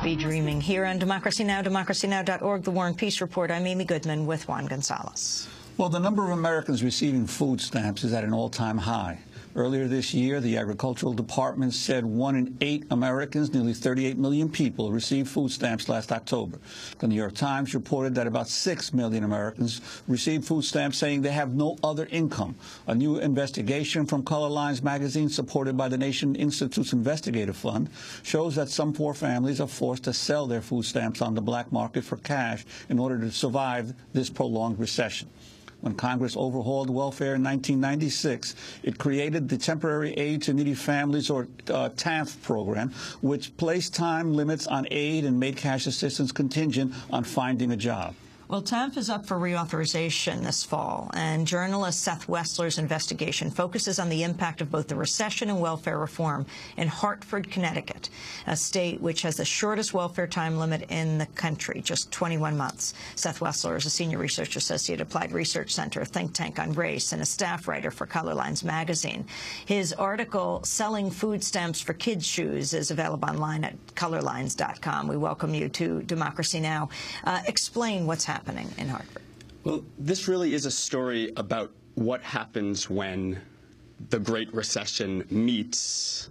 be dreaming. Here on Democracy Now!, democracynow.org, The War and Peace Report. I'm Amy Goodman with Juan Gonzalez. Well, the number of Americans receiving food stamps is at an all-time high. Earlier this year, the Agricultural Department said 1 in 8 Americans, nearly 38 million people, received food stamps last October. The New York Times reported that about 6 million Americans received food stamps, saying they have no other income. A new investigation from ColorLines Magazine, supported by the Nation Institutes Investigative Fund, shows that some poor families are forced to sell their food stamps on the black market for cash in order to survive this prolonged recession. When Congress overhauled welfare in 1996, it created the Temporary Aid to Needy Families, or TANF program, which placed time limits on aid and made cash assistance contingent on finding a job. Well, TANF is up for reauthorization this fall, and journalist Seth Wessler's investigation focuses on the impact of both the recession and welfare reform in Hartford, Connecticut, a state which has the shortest welfare time limit in the country, just 21 months. Seth Wessler is a senior research associate at Applied Research Center, a think tank on race, and a staff writer for ColorLines Magazine. His article, Selling Food Stamps for Kids' Shoes, is available online at colorlines.com. We welcome you to Democracy Now! Explain what's happening in Hartford. Well, this really is a story about what happens when the Great Recession meets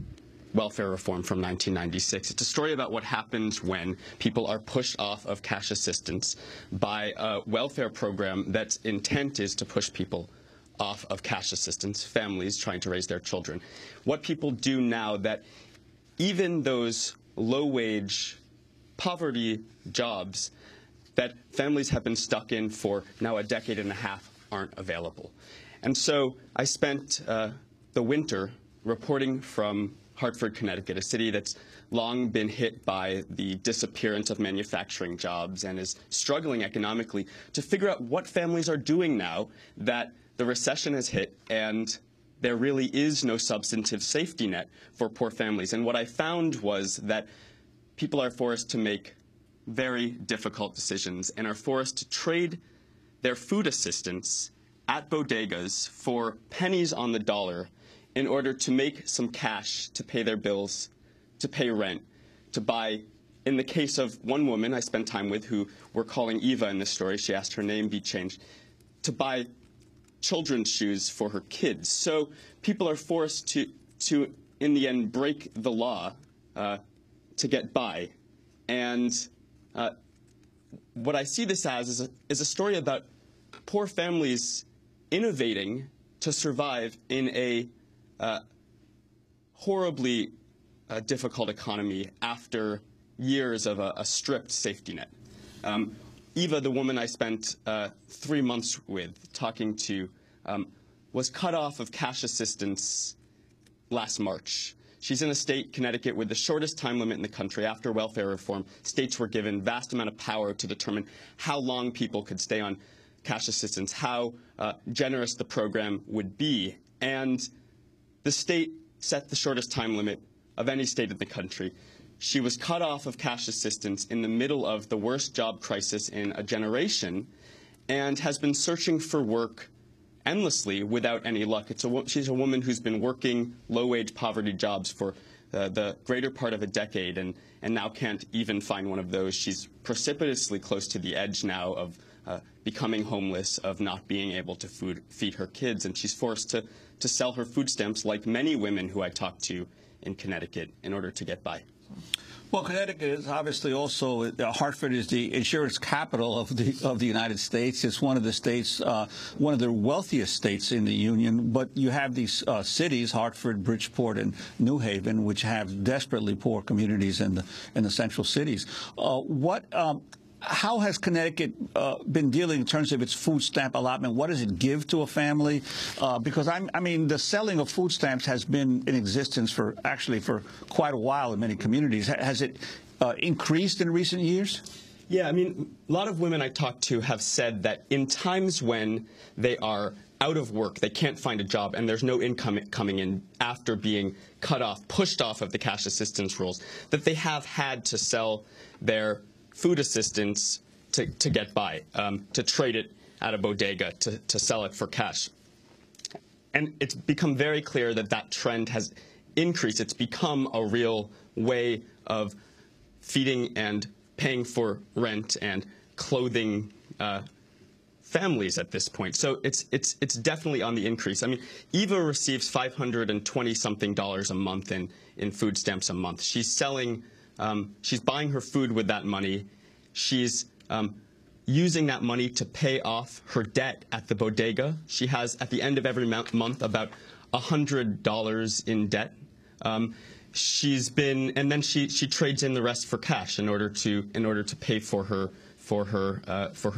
welfare reform from 1996. It's a story about what happens when people are pushed off of cash assistance by a welfare program that's intent is to push people off of cash assistance, families trying to raise their children. What people do now, that even those low-wage poverty jobs that families have been stuck in for now a decade and a half aren't available. And so I spent the winter reporting from Hartford, Connecticut, a city that's long been hit by the disappearance of manufacturing jobs and is struggling economically, to figure out what families are doing now that the recession has hit and there really is no substantive safety net for poor families. And what I found was that people are forced to make very difficult decisions and are forced to trade their food assistance at bodegas for pennies on the dollar in order to make some cash to pay their bills, to pay rent, to buy. In the case of one woman I spent time with, who we're calling Eva in this story, she asked her name be changed, to buy children's shoes for her kids. So people are forced to in the end, break the law to get by. And what I see this as is a story about poor families innovating to survive in a horribly difficult economy after years of a strict safety net. Eva, the woman I spent 3 months with talking to, was cut off of cash assistance last March. She's in a state, Connecticut, with the shortest time limit in the country. After welfare reform, states were given vast amount of power to determine how long people could stay on cash assistance, how generous the program would be. And the state set the shortest time limit of any state in the country. She was cut off of cash assistance in the middle of the worst job crisis in a generation and has been searching for work endlessly without any luck. She's a woman who's been working low-wage poverty jobs for the greater part of a decade and now can't even find one of those. She's precipitously close to the edge now of becoming homeless, of not being able to feed her kids, and she's forced to sell her food stamps, like many women who I talked to in Connecticut, in order to get by. Well, Connecticut is obviously also, Hartford is the insurance capital of the United States. It's one of the states, one of the wealthiest states in the Union. But you have these cities, Hartford, Bridgeport, and New Haven, which have desperately poor communities in the central cities. How has Connecticut been dealing in terms of its food stamp allotment? What does it give to a family? Because I mean, the selling of food stamps has been in existence for quite a while in many communities. Has it increased in recent years? Yeah, I mean, a lot of women I talk to have said that in times when they are out of work, they can't find a job, and there's no income coming in after being cut off, pushed off of the cash assistance rules, that they have had to sell their food assistance to get by, to trade it at a bodega, to sell it for cash. And it's become very clear that that trend has increased. It's become a real way of feeding and paying for rent and clothing families at this point. So it's definitely on the increase. I mean, Eva receives $520-something a month in food stamps a month. She's selling, she's buying her food with that money. She's using that money to pay off her debt at the bodega. She has, at the end of every month, about $100 in debt. And then she trades in the rest for cash in order to pay for her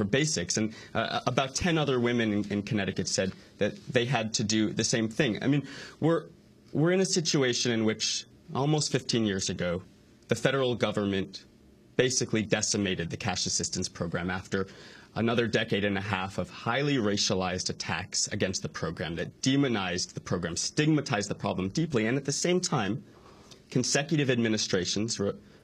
basics. And about 10 other women in Connecticut said that they had to do the same thing. I mean, we're in a situation in which almost 15 years ago, the federal government basically decimated the cash assistance program after another decade and a half of highly racialized attacks against the program that demonized the program, stigmatized the problem deeply, and at the same time, consecutive administrations,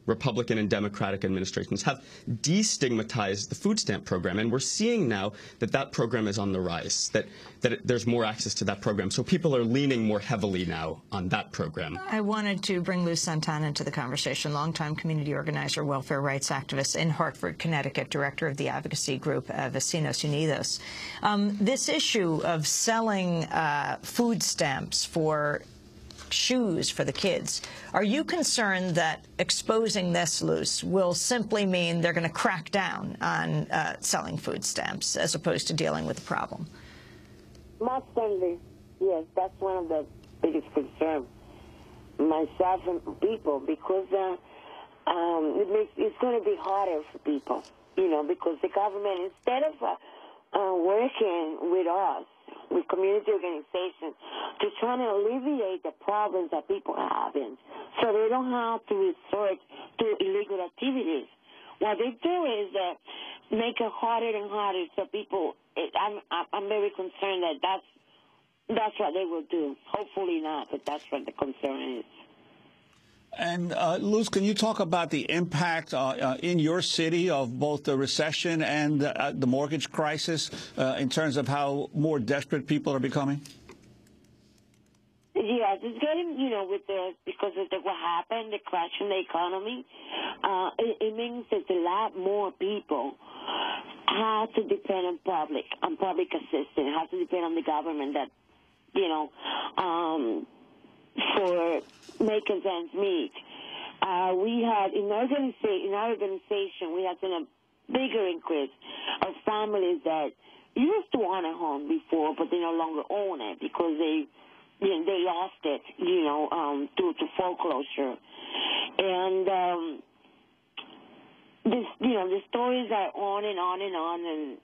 Republican and Democratic administrations, have destigmatized the food stamp program. And we're seeing now that that program is on the rise, that there's more access to that program. So people are leaning more heavily now on that program. I wanted to bring Luz Santana into the conversation, longtime community organizer, welfare rights activist in Hartford, Connecticut, director of the advocacy group Vecinos Unidos. This issue of selling food stamps for shoes for the kids. Are you concerned that exposing this, Luz, will simply mean they're going to crack down on selling food stamps as opposed to dealing with the problem? Most certainly, yes. That's one of the biggest concerns, myself and people, because it's going to be harder for people, you know, because the government, instead of working with us, with community organizations, to try to alleviate the problems that people are having, so they don't have to resort to illegal activities. What they do is make it harder and harder, so people. I'm very concerned that that's what they will do. Hopefully not, but that's what the concern is. And Luz, can you talk about the impact in your city of both the recession and the mortgage crisis in terms of how more desperate people are becoming? Yes, it's getting, you know, because of what happened, the crash in the economy, it means that a lot more people have to depend on public assistance, have to depend on the government that, you know, for making ends meet. We had, in our organization, we had seen a bigger increase of families that used to own a home before, but they no longer own it because they lost it, you know, due to foreclosure. And the stories are on and on and on, and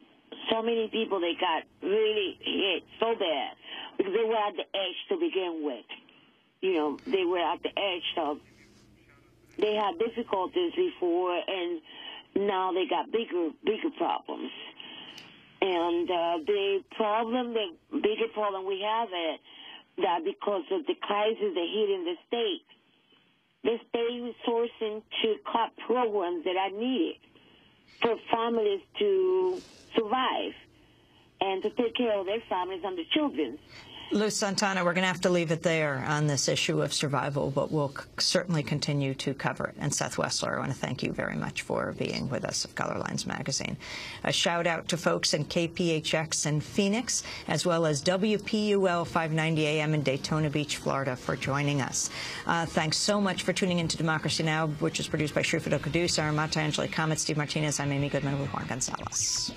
so many people, they got really hit so bad because they were at the edge to begin with. You know, they were at the edge of, they had difficulties before, and now they got bigger problems. And the bigger problem we have is that because of the crisis that hit in the state is sourcing to cut programs that are needed for families to survive and to take care of their families and their children. Luz Santana, we're going to have to leave it there on this issue of survival, but we'll certainly continue to cover it. And Seth Wessler, I want to thank you very much for being with us at ColorLines Magazine. A shout out to folks in KPHX in Phoenix, as well as WPUL 590 AM in Daytona Beach, Florida, for joining us. Thanks so much for tuning into Democracy Now!, which is produced by Shrufado Caduce, Aramata, Angela Comet, Steve Martinez. I'm Amy Goodman with Juan Gonzalez.